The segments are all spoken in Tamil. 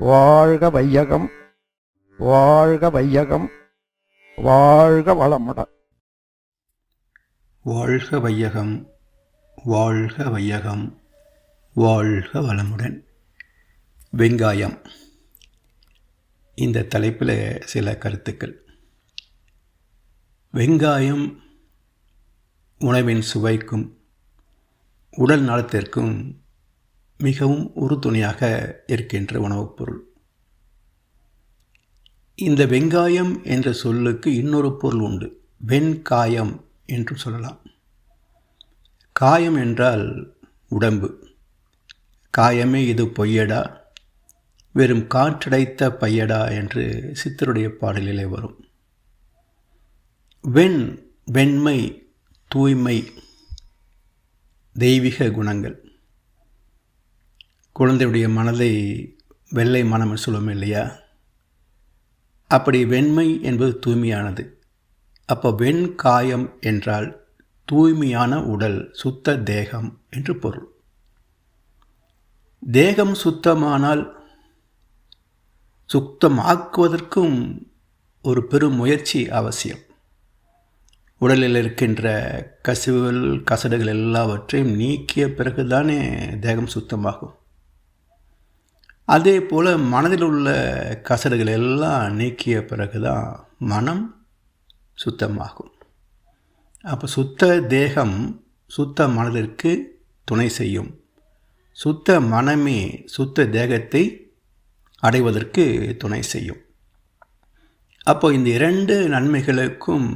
வாழ்க வையகம், வாழ்க வையகம், வாழ்க வளமுடன். வாழ்க வையகம், வாழ்க வையகம், வாழ்க வளமுடன். வெங்காயம், இந்த தலைப்பில் சில கருத்துக்கள். வெங்காயம் உணவின் சுவைக்கும் உடல் நலத்திற்கும் மிகவும் உறுதுணையாக இருக்கின்ற உணவுப் பொருள். இந்த வெங்காயம் என்ற சொல்லுக்கு இன்னொரு பொருள் உண்டு. வெண்காயம் என்றும் சொல்லலாம். காயம் என்றால் உடம்பு. காயமே இது பொய்யடா, வெறும் காற்றடைத்த பையடா என்று சித்தருடைய பாடலிலே வரும். வெண்மை, தூய்மை, தெய்வீக குணங்கள். குழந்தையுடைய மனதை வெள்ளை மனம் சொல்லுவோம் இல்லையா? அப்படி வெண்மை என்பது தூய்மையானது. அப்போ வெண்காயம் என்றால் தூய்மையான உடல், சுத்த தேகம் என்று பொருள். தேகம் சுத்தமானால் சுத்தமாக்குவதற்கும் ஒரு பெரும் முயற்சி அவசியம். உடலில் இருக்கின்ற கசிவுகள், கசடுகள் எல்லாவற்றையும் நீக்கிய பிறகுதானே தேகம் சுத்தமாகும். அதே போல் மனதில் உள்ள கசடுகள் எல்லாம் நீக்கிய பிறகுதான் மனம் சுத்தமாகும். அப்போ சுத்த தேகம் சுத்த மனதிற்கு துணை செய்யும். சுத்த மனமே சுத்த தேகத்தை அடைவதற்கு துணை செய்யும். அப்போ இந்த இரண்டு நன்மைகளுக்கும்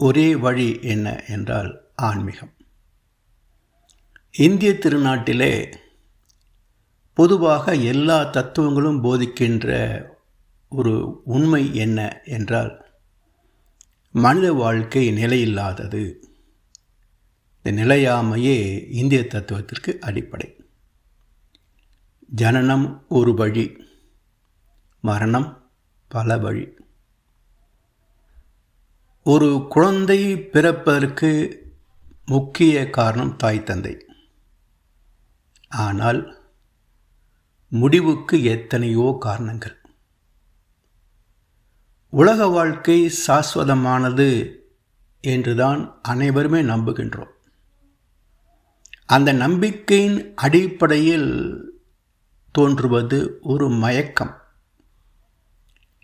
ஒரே வழி என்ன என்றால் ஆன்மீகம். இந்திய திருநாட்டிலே பொதுவாக எல்லா தத்துவங்களும் போதிக்கின்ற ஒரு உண்மை என்ன என்றால் மனித வாழ்க்கை நிலையில்லாதது. இந்த நிலையாமையே இந்திய தத்துவத்திற்கு அடிப்படை. ஜனனம் ஒரு வழி, மரணம் பல வழி. ஒரு குழந்தை பிறப்பதற்கு முக்கிய காரணம் தாய் தந்தை. ஆனால் முடிவுக்கு எத்தனையோ காரணங்கள். உலக வாழ்க்கை சாஸ்வதமானது என்றுதான் அனைவருமே நம்புகின்றோம். அந்த நம்பிக்கையின் அடிப்படையில் தோன்றுவது ஒரு மயக்கம்,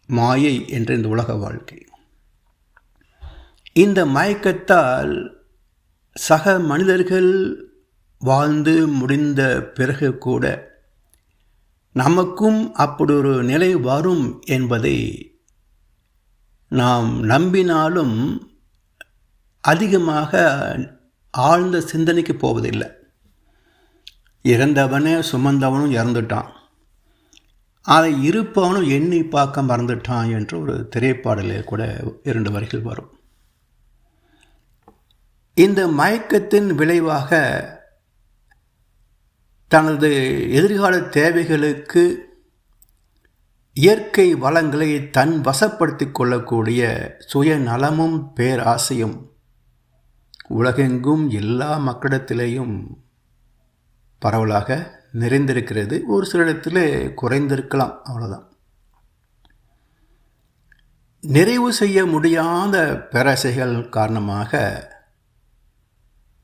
மாயை என்ற இந்த உலக வாழ்க்கை. இந்த மயக்கத்தால் சக மனிதர்கள் வாழ்ந்து முடிந்த பிறகு கூட நமக்கும் அப்படி ஒரு நிலை வரும் என்பதை நாம் நம்பினாலும் அதிகமாக ஆழ்ந்த சிந்தனைக்கு போவதில்லை. இறந்தவனே சுமந்தவனும் இறந்துட்டான், அதை இருப்பவனும் எண்ணி பார்க்க மறந்துட்டான் என்று ஒரு திரைப்பாடலில் கூட 2 வரிகள் வரும். இந்த மயக்கத்தின் விளைவாக தனது எதிர்கால தேவைகளுக்கு இயற்கை வளங்களை தன் வசப்படுத்தி கொள்ளக்கூடிய சுயநலமும் பேராசையும் உலகெங்கும் எல்லா மக்களிடத்திலேயும் பரவலாக நிறைந்திருக்கிறது. ஒரு சில இடத்திலே குறைந்திருக்கலாம், அவ்வளோதான். நிறைவு செய்ய முடியாத பேராசைகள் காரணமாக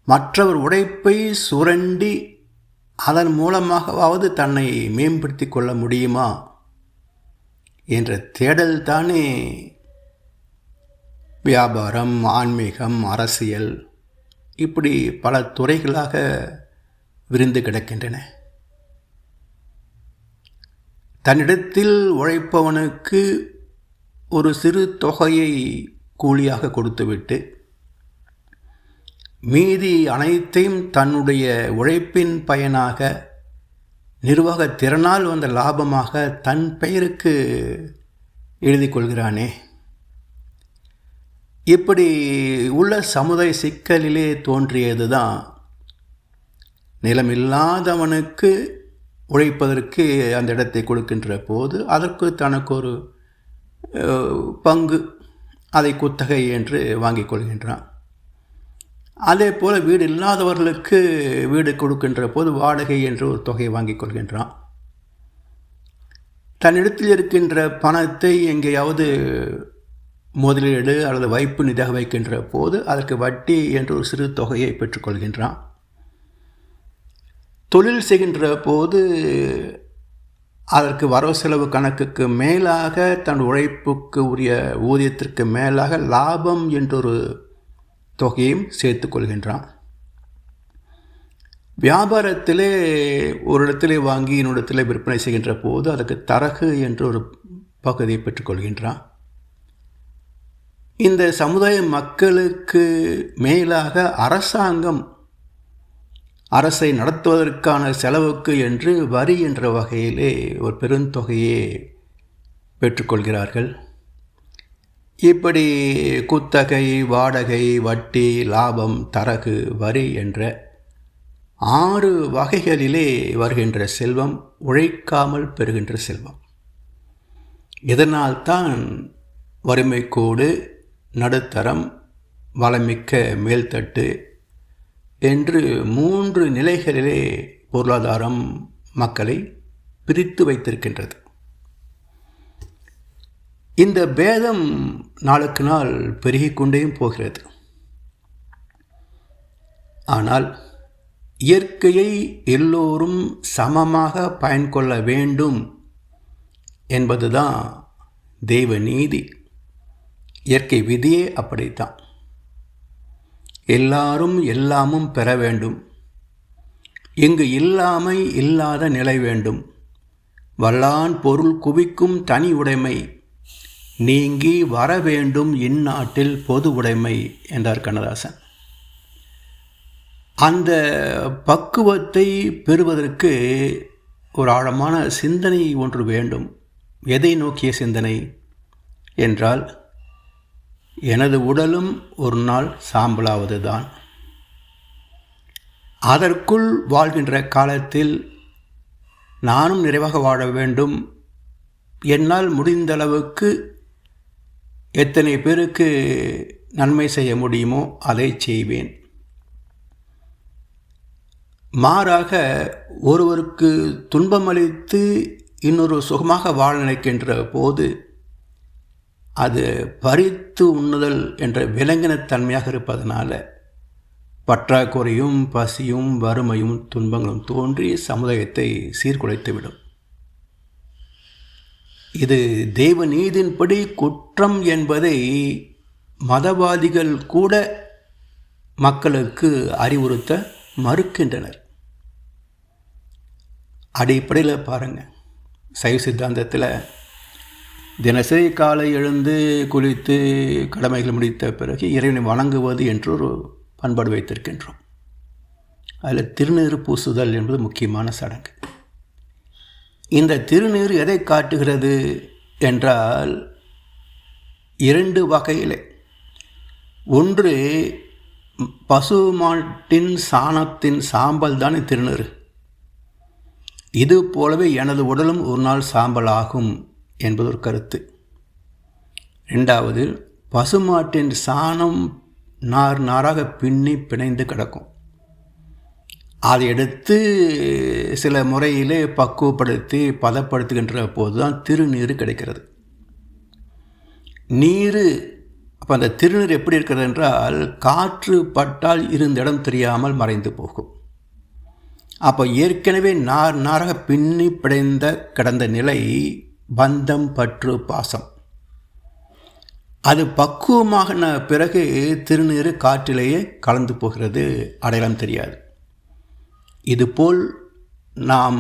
மற்றவர் உழைப்பை சுரண்டி அதன் மூலமாகவாவது தன்னை மேம்படுத்தி கொள்ள முடியுமா என்ற தேடல் தானே வியாபாரம், ஆன்மீகம், அரசியல் இப்படி பல துறைகளாக விரிந்து கிடக்கின்றன. தன்னிடத்தில் உழைப்பவனுக்கு ஒரு சிறு தொகையை கூலியாக கொடுத்துவிட்டு மீதி அனைத்தையும் தன்னுடைய உழைப்பின் பயனாக, நிர்வாக திறனால் வந்த லாபமாக தன் பெயருக்கு எழுதி கொள்கிறானே. இப்படி உள்ள சமுதாய சிக்கலிலே தோன்றியது தான் நிலமில்லாதவனுக்கு உழைப்பதற்கு அந்த இடத்தை கொடுக்கின்ற போது அதற்கு தனக்கு ஒரு பங்கு, அதை குத்தகை என்று வாங்கிக் கொள்கின்றான். அதே போல் வீடு இல்லாதவர்களுக்கு வீடு கொடுக்கின்ற போது வாடகை என்று ஒரு தொகையை வாங்கிக் கொள்கின்றான். தன்னிடத்தில் இருக்கின்ற பணத்தை எங்கேயாவது முதலீடு அல்லது வைப்பு நிதியாக வைக்கின்ற போது அதற்கு வட்டி என்ற ஒரு சிறு தொகையை பெற்றுக்கொள்கின்றான். தொழில் செய்கின்ற போது அதற்கு வரவு செலவு கணக்குக்கு மேலாக தன் உழைப்புக்கு உரிய ஊதியத்திற்கு மேலாக லாபம் என்றொரு தொகையும் சேர்த்து கொள்கின்றான். வியாபாரத்திலே ஒரு இடத்திலே வாங்கி இன்னொரு விற்பனை செய்கின்ற போது அதற்கு தரகு என்ற ஒரு பகுதியை பெற்றுக்கொள்கின்றான். இந்த சமுதாய மக்களுக்கு மேலாக அரசாங்கம் அரசை நடத்துவதற்கான செலவுக்கு என்று வரி என்ற வகையிலே ஒரு பெருந்தொகையை பெற்றுக்கொள்கிறார்கள். இப்படி குத்தகை, வாடகை, வட்டி, லாபம், தரகு, வரி என்ற 6 வகைகளிலே வருகின்ற செல்வம் உழைக்காமல் பெறுகின்ற செல்வம். இதனால்தான் வறுமைக்கோடு, நடுத்தரம், வளமிக்க மேல்தட்டு என்று 3 நிலைகளிலே பொருளாதாரம் மக்களை பிரித்து வைத்திருக்கின்றது. இந்த பேதம் நாளுக்கு நாள் பெருகிக்கொண்டேயும் போகிறது. ஆனால் இயற்கையை எல்லோரும் சமமாக பயன்கொள்ள வேண்டும் என்பதுதான் தெய்வ நீதி. இயற்கை விதியே அப்படித்தான். எல்லாரும் எல்லாமும் பெற வேண்டும். இங்கு இல்லாமை இல்லாத நிலை வேண்டும். வல்லான் பொருள் குவிக்கும் தனி உடைமை நீங்கி வர வேண்டும் இந்நாட்டில் பொது உடைமை என்றார் கண்ணதாசன். அந்த பக்குவத்தை பெறுவதற்கு ஒரு ஆழமான சிந்தனை ஒன்று வேண்டும். எதை நோக்கிய சிந்தனை என்றால், எனது உடலும் ஒரு நாள் சாம்பலாவது தான். அதற்குள் வாழ்கின்ற காலத்தில் நானும் நிறைவாக வாழ வேண்டும். என்னால் முடிந்தளவுக்கு எத்தனை பேருக்கு நன்மை செய்ய முடியுமோ அதை செய்வேன். மாறாக ஒருவருக்கு துன்பமளித்து இன்னொரு சுகமாக வாழ நினைக்கின்ற போது அது பறித்து உண்ணுதல் என்ற விலங்கினத்தன்மையாக இருப்பதனால பற்றாக்குறையும் பசியும் வறுமையும் துன்பங்களும் தோன்றி சமுதாயத்தை சீர்குலைத்துவிடும். இது தெய்வ நீதியின்படி குற்றம் என்பதை மதவாதிகள் கூட மக்களுக்கு அறிவுறுத்த மறுக்கின்றனர். அடிப்படையில் பாருங்கள், சைவ சித்தாந்தத்தில் தினசரி காலை எழுந்து குளித்து கடமைகள் முடித்த பிறகு இறைவனை வணங்குவது என்று ஒரு பண்பாடு வைத்திருக்கின்றோம். அதில் திருநீறு பூசுதல் என்பது முக்கியமான சடங்கு. இந்த திருநீர் எதை காட்டுகிறது என்றால் 2 வகையில். ஒன்று, பசுமாட்டின் சாணத்தின் சாம்பல் தான் திருநீர். இது போலவே எனது உடலும் ஒரு நாள் சாம்பல் ஆகும் என்பது ஒரு கருத்து. 2வது, பசுமாட்டின் சாணம் நார் நாராக பின்னி பிணைந்து கிடக்கும். அதை எடுத்து சில முறையிலே பக்குவப்படுத்தி பதப்படுத்துகின்ற போது தான் திருநீர் கிடைக்கிறது. நீர், அப்போ அந்த திருநீர் எப்படி இருக்கிறது என்றால், காற்று பட்டால் இருந்த இடம் தெரியாமல் மறைந்து போகும். அப்போ ஏற்கனவே நார் நாராக பின்னி பிணைந்த கிடந்த நிலை பந்தம், பற்று, பாசம். அது பக்குவமான பிறகு திருநீர் காற்றிலேயே கலந்து போகிறது, அடையாளம் தெரியாது. இதுபோல் நாம்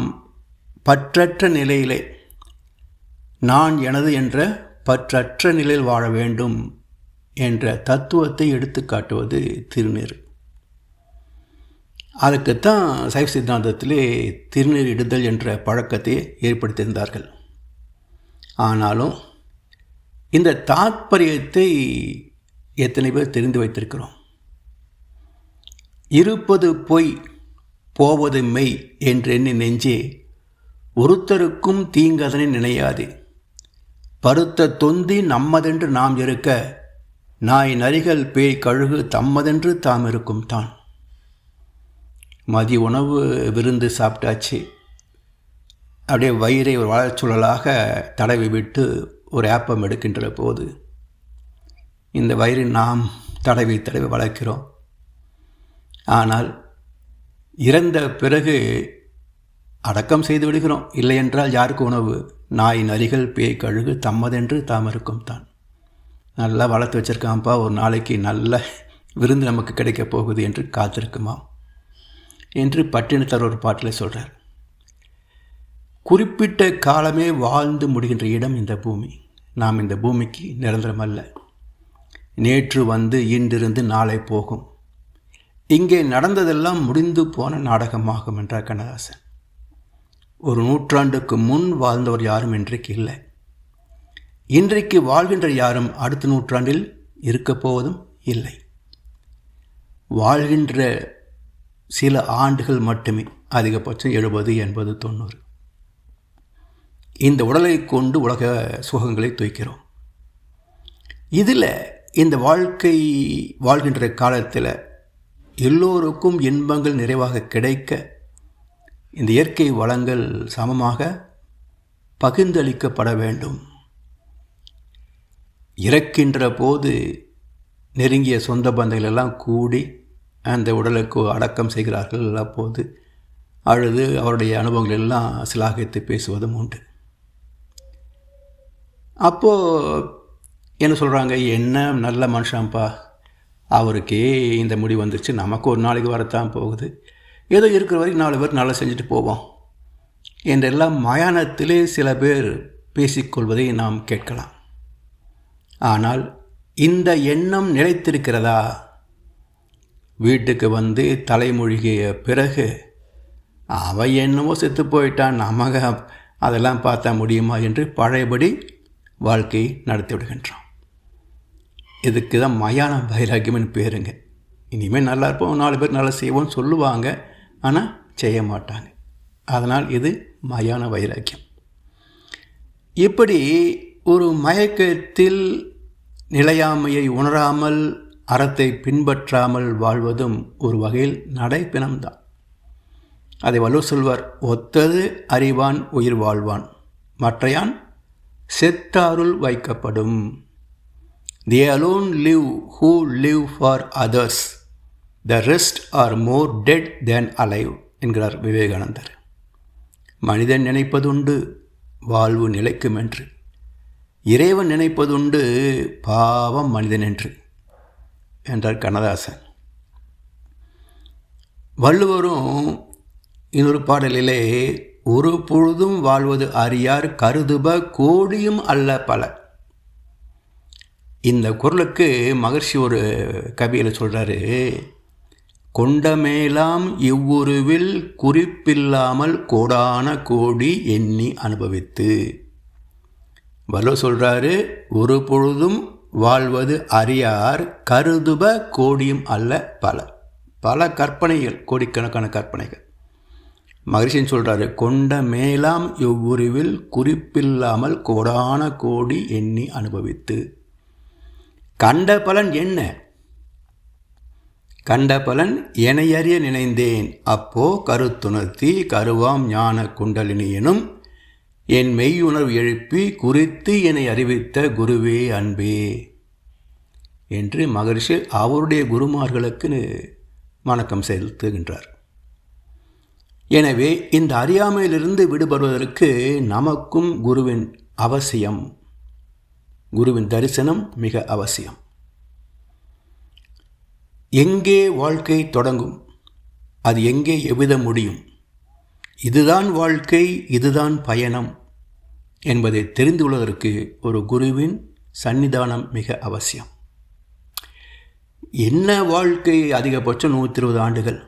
பற்றற்ற நிலையிலே, நான் எனது என்ற பற்றற்ற நிலையில் வாழ வேண்டும் என்ற தத்துவத்தை எடுத்து காட்டுவது திருநீர். அதுக்குத்தான் சைவ சித்தாந்தத்திலே திருநீர் இடுதல் என்ற பழக்கத்தை ஏற்படுத்தியிருந்தார்கள். ஆனாலும் இந்த தாத்பரியத்தை எத்தனை பேர் தெரிந்து வைத்திருக்கிறோம்? இருப்பது பொய், போவது மெய் என்றெண்ணி நெஞ்சே, ஒருத்தருக்கும் தீங்கதனை நினையாதே. பருத்த தொந்தி நம்மதென்று நாம் இருக்க, நாய் நரிகள் பேய் கழுகு தம்மதென்று தாம் இருக்கும் தான். மதிய உணவு விருந்து சாப்பிட்டாச்சு, அப்படியே வயிறை ஒரு வாழைச்சூழலாக தடவி விட்டு ஒரு ஏப்பம் எடுக்கின்ற போது இந்த வயிறை நாம் தடவி தடவி வளர்க்கிறோம். ஆனால் இறந்த பிறகு அடக்கம் செய்து விடுகிறோம். இல்லை என்றால் யாருக்கு உணவு? நாய், நரிகள், பேய், கழுகு தம்மதென்று தாம் இருக்கும் தான். நல்லா வளர்த்து வச்சுருக்கான்ப்பா, ஒரு நாளைக்கு நல்ல விருந்து நமக்கு கிடைக்கப் போகுது என்று காத்திருக்குமாம் என்று பட்டினத்தார் ஒரு பாட்டில் சொல்கிறார். குறிப்பிட்ட காலமே வாழ்ந்து முடிகின்ற இடம் இந்த பூமி. நாம் இந்த பூமிக்கு நிரந்தரமல்ல. நேற்று வந்து இன்றிருந்து நாளை போகும். இங்கே நடந்ததெல்லாம் முடிந்து போன நாடகமாகும் என்றார் கண்ணதாசன். ஒரு நூற்றாண்டுக்கு முன் வாழ்ந்தவர் யாரும் இன்றைக்கு இல்லை. இன்றைக்கு வாழ்கின்ற யாரும் அடுத்த நூற்றாண்டில் இருக்கப் போவதும் இல்லை. வாழ்கின்ற சில ஆண்டுகள் மட்டுமே, அதிகபட்சம் 70, 80, 90. இந்த உடலை கொண்டு உலக சுகங்களை தூக்கிறோம். இதில் இந்த வாழ்க்கை வாழ்கின்ற காலத்தில் எல்லோருக்கும் இன்பங்கள் நிறைவாக கிடைக்க இந்த இயற்கை வளங்கள் சமமாக பகிர்ந்தளிக்கப்பட வேண்டும். இறக்கின்ற போது நெருங்கிய சொந்த பந்தங்கள் எல்லாம் கூடி அந்த உடலுக்கு அடக்கம் செய்கிறார்கள். அப்போது அழுது அவருடைய அனுபவங்கள் எல்லாம் சிலாகித்து பேசுவதும் உண்டு. அப்போது என்ன சொல்கிறாங்க, என்ன நல்ல மனுஷன்ப்பா, அவருக்கே இந்த முடி வந்துருச்சு, நமக்கு ஒரு நாளைக்கு வரத்தான் போகுது, ஏதோ இருக்கிற வரைக்கும் 4 பேர் நல்லா செஞ்சுட்டு போவோம் என்றெல்லாம் மயானத்திலே சில பேர் பேசிக்கொள்வதை நாம் கேட்கலாம். ஆனால் இந்த எண்ணம் நிலைத்திருக்கிறதா? வீட்டுக்கு வந்து தலைமொழிகிய பிறகு அவன் என்னவோ செத்து போயிட்டான், நமக்கு அதெல்லாம் பார்த்தா முடியுமா என்று பழையபடி வாழ்க்கையை நடத்தி விடுகின்றோம். இதுக்கு தான் மயான வைராக்கியம்னு பேருங்க. இனிமேல் நல்லா இருப்போம், 4 பேர் நல்லா செய்வோம்னு சொல்லுவாங்க, ஆனால் செய்ய மாட்டாங்க. அதனால் இது மயான வைராக்கியம். இப்படி ஒரு மயக்கத்தில் நிலையாமையை உணராமல் அறத்தை பின்பற்றாமல் வாழ்வதும் ஒரு வகையில் நடைப்பிணம்தான். அதை வள்ளுவர் சொல்வார், ஒத்தது அறிவான் உயிர் வாழ்வான், மற்றையான் செத்தாருள் வைக்கப்படும். They alone live who live for others. The rest are more dead than alive என்கிறார் விவேகானந்தர். மனிதன் நினைப்பதுண்டு வாழ்வு நிலைக்கும் என்று, இறைவன் நினைப்பதுண்டு பாவம் மனிதன் என்று என்றார் கண்ணதாசன். வள்ளுவரும் இன்னொரு பாடலிலே, ஒரு பொழுதும் வாழ்வது அறியார் கருதுப கோடியும் அல்ல பல. இந்த குறளுக்கு மகர்ஷி ஒரு கவியில் சொல்கிறாரு, கொண்டமேலாம் இவ்வுருவில் குறிப்பில்லாமல் கோடான கோடி எண்ணி அனுபவித்து. வள்ளுவர் சொல்கிறாரு, ஒரு பொழுதும் வாழ்வது அறியார் கருதுப கோடியும் அல்ல பல. பல கற்பனைகள், கோடிக்கணக்கான கற்பனைகள். மகரிஷின்னு சொல்கிறாரு, கொண்ட மேலாம் இவ்வுருவில் குறிப்பில்லாமல் கோடான கோடி எண்ணி அனுபவித்து. கண்ட பலன் என்ன? கண்ட பலன் எனையறிய நினைந்தேன் அப்போ கருத்துணர்த்தி கருவாம் ஞான குண்டலினி எனும் என் மெய்யுணர்வு எழுப்பி குறித்து என்னை அறிவித்த குருவே அன்பே என்று மகரிஷி அவருடைய குருமார்களுக்கு வணக்கம் செலுத்துகின்றார். எனவே இந்த அறியாமையிலிருந்து விடுபடுவதற்கு நமக்கும் குருவின் அவசியம், குருவின் தரிசனம் மிக அவசியம். எங்கே வாழ்க்கை தொடங்கும், அது எங்கே எவ்வித முடியும், இதுதான் வாழ்க்கை, இதுதான் பயணம் என்பதை தெரிந்து கொள்வதற்கு ஒரு குருவின் சன்னிதானம் மிக அவசியம். என்ன வாழ்க்கை, அதிகபட்சம் 120 ஆண்டுகள்,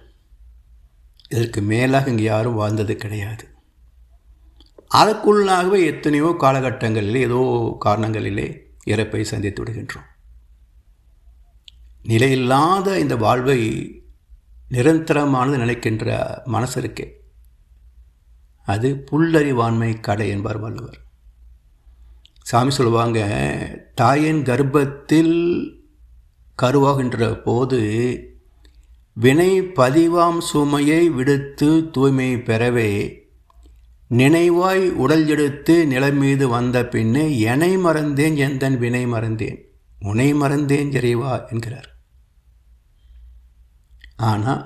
இதற்கு மேலாக இங்கே யாரும் வாழ்ந்தது கிடையாது. அதற்குள்ளாகவே எத்தனையோ காலகட்டங்களிலே ஏதோ காரணங்களிலே இறப்பை சந்தித்து விடுகின்றோம். நிலையில்லாத இந்த வாழ்வை நிரந்தரமானது நினைக்கின்ற மனசு இருக்கே, அது புல்லறிவாண்மை கடை என்பார் வள்ளுவர். சாமி சொல்லுவாங்க, தாயின் கர்ப்பத்தில் கருவாகின்ற போது வினை பதிவாம் சுமையை விடுத்து தூய்மை பெறவே நினைவாய் உடல் எடுத்து நிலை மீது வந்த பின்னே எனை மறந்தேன் எந்தன் வினை மறந்தேன் உனை மறந்தேன் இறைவா என்கிறார். ஆனால்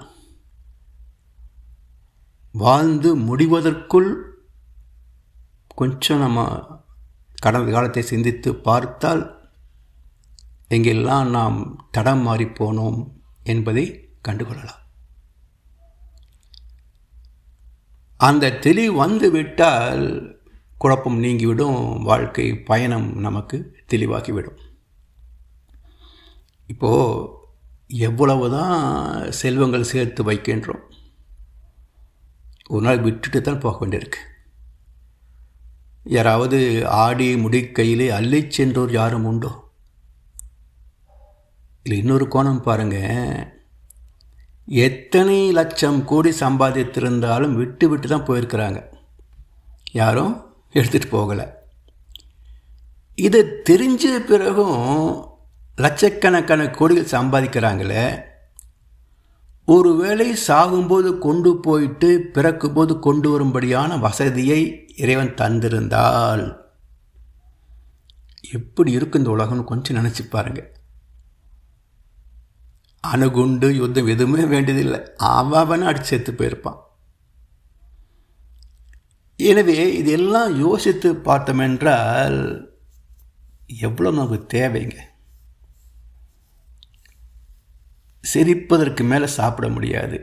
வாழ்ந்து முடிவதற்குள் கொஞ்சம் நம்ம கடந்த காலத்தை சிந்தித்து பார்த்தால் எங்கெல்லாம் நாம் தடம் மாறிப்போனோம் என்பதை கண்டுகொள்ளலாம். அந்த தெளிவு வந்து விட்டால் குழப்பம் நீங்கிவிடும், வாழ்க்கை பயணம் நமக்கு தெளிவாகிவிடும். இப்போது எவ்வளவு தான் செல்வங்கள் சேர்த்து வைக்கின்றோம், ஒரு நாள் விட்டுட்டு தான் போக வேண்டியிருக்கு. யாராவது ஆடி முடிக்கையிலே அள்ளி சென்றோர் யாரும் உண்டோ? இல்லை, இன்னொரு கோணம் பாருங்கள், எத்தனை லட்சம் கோடி சம்பாதித்திருந்தாலும் விட்டு விட்டு தான் போயிருக்கிறாங்க, யாரும் எடுத்துகிட்டு போகலை. இதை தெரிஞ்ச பிறகும் லட்சக்கணக்கான கோடிகள் சம்பாதிக்கிறாங்களே, ஒருவேளை சாகும்போது கொண்டு போயிட்டு பிறக்கும்போது கொண்டு வரும்படியான வசதியை இறைவன் தந்திருந்தால் எப்படி இருக்கும் இந்த உலகம்னு கொஞ்சம் நினச்சி பாருங்கள். அணுகுண்டு யுத்தம் எதுவுமே வேண்டியதில்லை, அவன் அடிச்சு செத்து போயிருப்பான். எனவே இதெல்லாம் யோசித்து பார்த்தோம் என்றால் எவ்வளோ நமக்கு தேவைங்க. சிரிப்பதற்கு மேலே சாப்பிட முடியாது,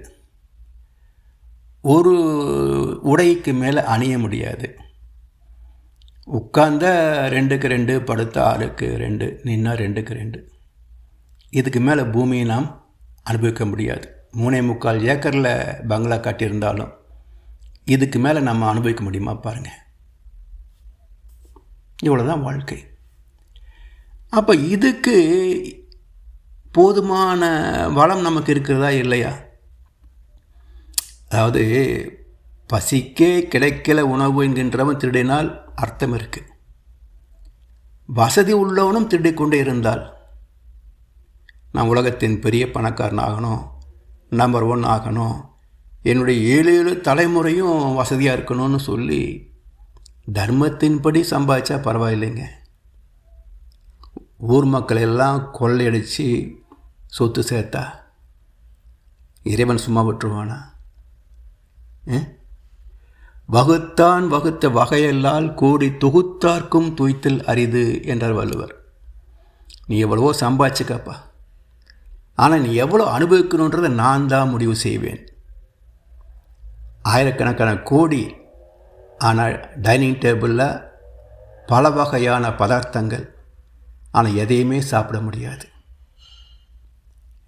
ஒரு உடைக்கு மேலே அணிய முடியாது, உட்கார்ந்த 2க்கு 2, படுத்த 6க்கு 2, நின்னா 2க்கு 2. இதுக்கு மேலே பூமியை நாம் அனுபவிக்க முடியாது. 3.25 ஏக்கரில் பங்களா காட்டியிருந்தாலும் இதுக்கு மேலே நம்ம அனுபவிக்க முடியுமா பாருங்கள். இவ்வளோதான் வாழ்க்கை. அப்போ இதுக்கு போதுமான வளம் நமக்கு இருக்கிறதா இல்லையா? அதாவது பசிக்கே கிடைக்கல உணவு என்கின்றவன் திருடினால் அர்த்தம் இருக்குது. வசதி உள்ளவனும் திருடிக்கொண்டே இருந்தால் நான் உலகத்தின் பெரிய பணக்காரன் ஆகணும், நம்பர் 1 ஆகணும், என்னுடைய 7 தலைமுறையும் வசதியாக இருக்கணும்னு சொல்லி தர்மத்தின்படி சம்பாதிச்சா பரவாயில்லைங்க. ஊர் மக்கள் எல்லாம் கொள்ளையடித்து சொத்து சேர்த்தா இறைவன் சும்மா விட்டுருவானா? வகுத்தான் வகுத்த வகையெல்லால் கூடி தொகுத்தார்க்கும் துய்த்தல் அரிது என்றார் வள்ளுவர். நீ எவ்வளவோ சம்பாதிச்சுக்கப்பா, ஆனால் நீ எவ்வளோ அனுபவிக்கணுன்றதை நான் தான் முடிவு செய்வேன். ஆயிரக்கணக்கான கோடி, ஆனால் டைனிங் டேபிளில் பல வகையான பதார்த்தங்கள், ஆனால் எதையுமே சாப்பிட முடியாது.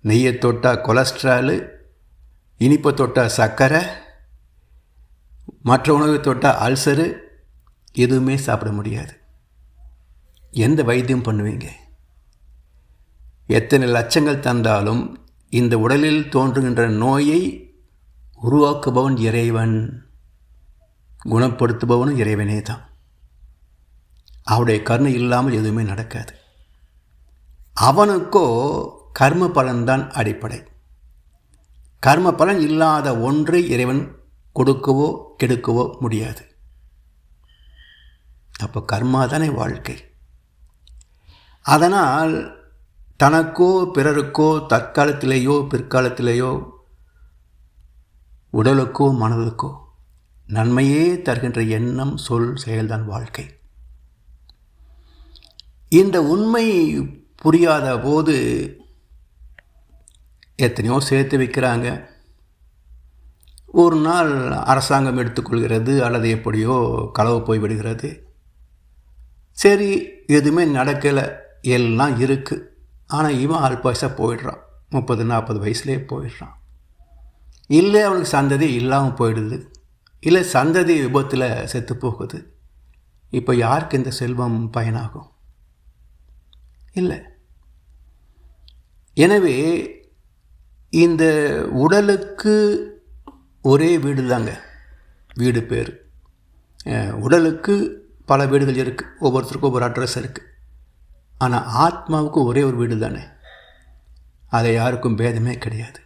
நெய்யை தொட்டால் கொலஸ்ட்ராலு, இனிப்பை தொட்டால் சர்க்கரை, மற்ற உணவை தொட்டால் அல்சரு, எதுவுமே சாப்பிட முடியாது. எந்த வைத்தியம் பண்ணுவீங்க? எத்தனை லட்சங்கள் தந்தாலும் இந்த உடலில் தோன்றுகின்ற நோயை உருவாக்குபவன் இறைவன், குணப்படுத்துபவனும் இறைவனே தான். அவருடைய கருணை இல்லாமல் எதுவுமே நடக்காது. அவனுக்கோ கர்ம பலன்தான் அடிப்படை. கர்ம பலன் இல்லாத ஒன்றை இறைவன் கொடுக்கவோ கெடுக்கவோ முடியாது. அப்போ கர்மா தானே வாழ்க்கை. அதனால் தனக்கோ பிறருக்கோ தற்காலத்திலேயோ பிற்காலத்திலேயோ உடலுக்கோ மனதுக்கோ நன்மையே தருகின்ற எண்ணம், சொல், செயல்தான் வாழ்க்கை. இந்த உண்மை புரியாத போது எத்தனையோ சேர்த்து வைக்கிறாங்க. ஒரு நாள் அரசாங்கம் எடுத்துக்கொள்கிறது, அல்லது எப்படியோ களவு போய்விடுகிறது. சரி, எதுவுமே நடக்கலை, எல்லாம் இருக்குது. ஆனால் இவன் அல்பாயசாக போயிடுறான், 30-40 வயசுலேயே போயிடுறான். இல்லை அவனுக்கு சந்ததி இல்லாமல் போயிடுது, இல்லை சந்ததி விபத்தில் செத்து போகுது. இப்போ யாருக்கு இந்த செல்வம் பயனாகும்? இல்லை. எனவே இந்த உடலுக்கு ஒரே வீடு தாங்க, வீடு பேர். உடலுக்கு பல வீடுகள் இருக்குது, ஒவ்வொருத்தருக்கும் ஒவ்வொரு அட்ரஸ் இருக்குது. ஆனால் ஆத்மாவுக்கு ஒரே ஒரு வீடு தானே, அதை யாருக்கும் பேதமே கிடையாது.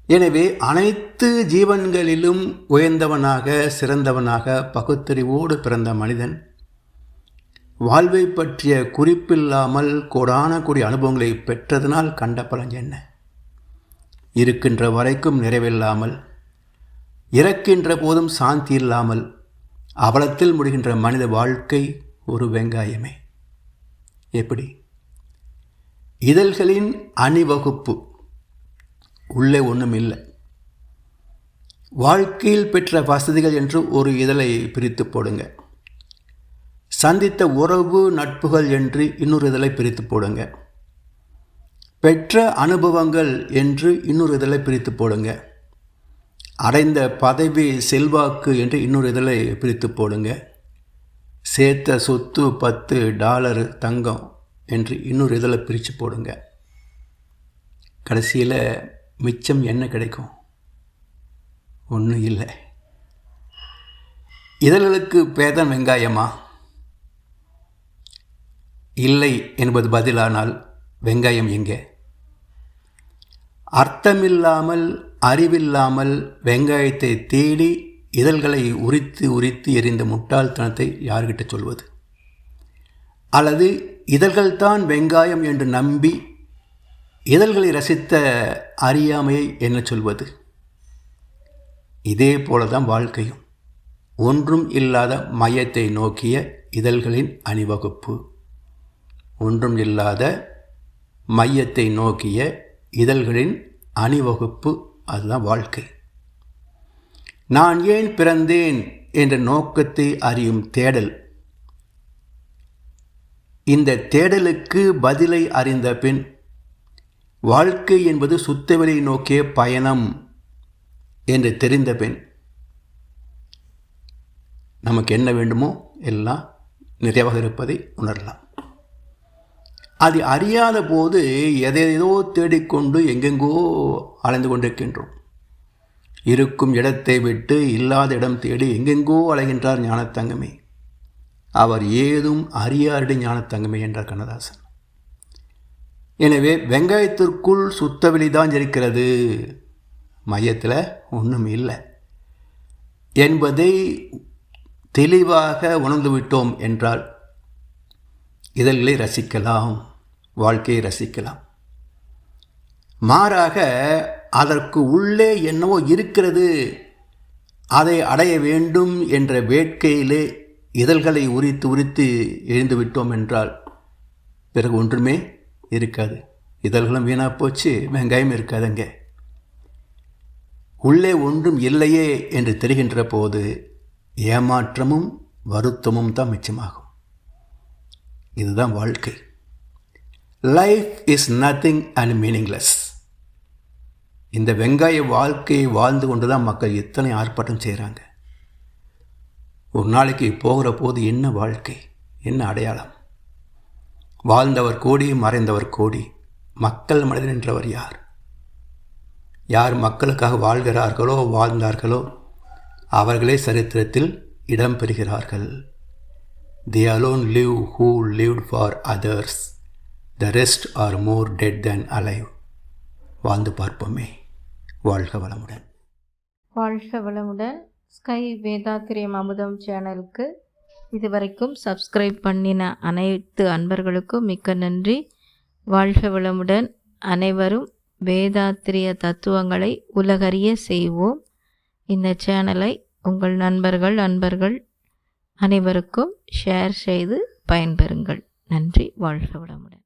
எனவே அனைத்து ஜீவன்களிலும் உயர்ந்தவனாக சிறந்தவனாக பகுத்தறிவோடு பிறந்த மனிதன் வாழ்வை பற்றிய குறிப்பில்லாமல் கோடான கோடி அனுபவங்களை பெற்றதனால் கண்ட பலன் என்ன? இருக்கின்ற வரைக்கும் நிறைவில்லாமல், இறக்கின்ற போதும் சாந்தி இல்லாமல் அவலத்தில் முடிகின்ற மனித வாழ்க்கை ஒரு வெங்காயமே. எப்படி? இதழ்களின் அணிவகுப்பு, உள்ளே ஒன்றும் இல்லை. வாழ்க்கையில் பெற்ற வசதிகள் என்று ஒரு இதழை பிரித்து போடுங்க. சந்தித்த உறவு நட்புகள் என்று இன்னொரு இதழை பிரித்து போடுங்க. பெற்ற அனுபவங்கள் என்று இன்னொரு இதழை பிரித்து போடுங்க. அடைந்த பதவி செல்வாக்கு என்று இன்னொரு இதழை பிரித்து போடுங்க. சேர்த்த சொத்து $10 தங்கம் என்று இன்னொரு இதழை பிரித்து போடுங்க. கடைசியில் மிச்சம் என்ன கிடைக்கும்? ஒன்றும் இல்லை. இதழ்களுக்கு பேதம் வெங்காயமா? இல்லை என்பது பதிலானால் வெங்காயம் எங்கே? அர்த்தமில்லாமல் அறிவில்லாமல் வெங்காயத்தை தேடி இதழ்களை உரித்து எறிந்த முட்டாள்தனத்தை யார்கிட்ட சொல்வது? அல்லது இதழ்கள்தான் வெங்காயம் என்று நம்பி இதழ்களை ரசித்த அறியாமையை என்ன சொல்வது? இதே போலதான் வாழ்க்கையும். ஒன்றும் இல்லாத மையத்தை நோக்கிய இதழ்களின் அணிவகுப்பு, ஒன்றும் இல்லாத மையத்தை நோக்கிய இதழ்களின் அணிவகுப்பு, அதுதான் வாழ்க்கை. நான் ஏன் பிறந்தேன் என்ற நோக்கத்தை அறியும் தேடல். இந்த தேடலுக்கு பதிலை அறிந்த பின் வாழ்க்கை என்பது சுத்தவெளி நோக்கிய பயணம் என்று தெரிந்த பின் நமக்கு என்ன வேண்டுமோ எல்லாம் நிறைவாக இருப்பதை உணரலாம். அது அறியாத போது எதையோ தேடிக்கொண்டு எங்கெங்கோ அலைந்து கொண்டிருக்கின்றோம். இருக்கும் இடத்தை விட்டு இல்லாத இடம் தேடி எங்கெங்கோ அலைகின்றார் ஞானத்தங்கமே. அவர் ஏதும் அறியாரடி ஞானத்தங்கமே என்றார் கண்ணதாசன். எனவே வெங்காயத்திற்குள் சுத்தவெளிதான் இருக்கிறது, மையத்தில் ஒன்றும் இல்லை என்பதை தெளிவாக உணர்ந்து விட்டோம் என்றால் இதழ்களை ரசிக்கலாம், வாழ்க்கையை ரசிக்கலாம். மாறாக அதற்கு உள்ளே என்னவோ இருக்கிறது, அதை அடைய வேண்டும் என்ற வேட்கையிலே இதழ்களை உரித்து எழுந்து விட்டோம் என்றால் பிறகு ஒன்றுமே இருக்காது. இதழ்களும் வீணாக போச்சு, வெங்காயம் இருக்காதுங்க. உள்ளே ஒன்றும் இல்லையே என்று தெரிகின்ற போது ஏமாற்றமும் வருத்தமும் தான் மிச்சமாகும். இதுதான் வாழ்க்கை. Life is nothing and meaningless. இந்த வெங்காய வாழ்க்கையை வாழ்ந்து கொண்டு தான் மக்கள் இத்தனை ஆர்ப்பாட்டம் செய்கிறாங்க. ஒரு நாளைக்கு போகிற போது என்ன வாழ்க்கை, என்ன அடையாளம்? வாழ்ந்தவர் கோடி, மறைந்தவர் கோடி. மக்கள் மனிதன் என்றவர் யார்? யார் மக்களுக்காக வாழ்கிறார்களோ வாழ்ந்தார்களோ அவர்களே சரித்திரத்தில் இடம் பெறுகிறார்கள். They alone live who lived for others. The rest are more dead than alive. வாழ்ந்து பார்ப்போமே. வாழ்க வளமுடன். வாழ்க வளமுடன். ஸ்கை வேதாத்திரியம் அமுதம் சேனலுக்கு இதுவரைக்கும் சப்ஸ்கிரைப் பண்ணின அனைத்து அன்பர்களுக்கும் மிக்க நன்றி. வாழ்க வளமுடன். அனைவரும் வேதாத்திரிய தத்துவங்களை உலகறிய செய்வோம். இந்த சேனலை உங்கள் அன்பர்கள் அனைவருக்கும் ஷேர் செய்து பயன்பெறுங்கள். நன்றி. வாழ்க வளமுடன்.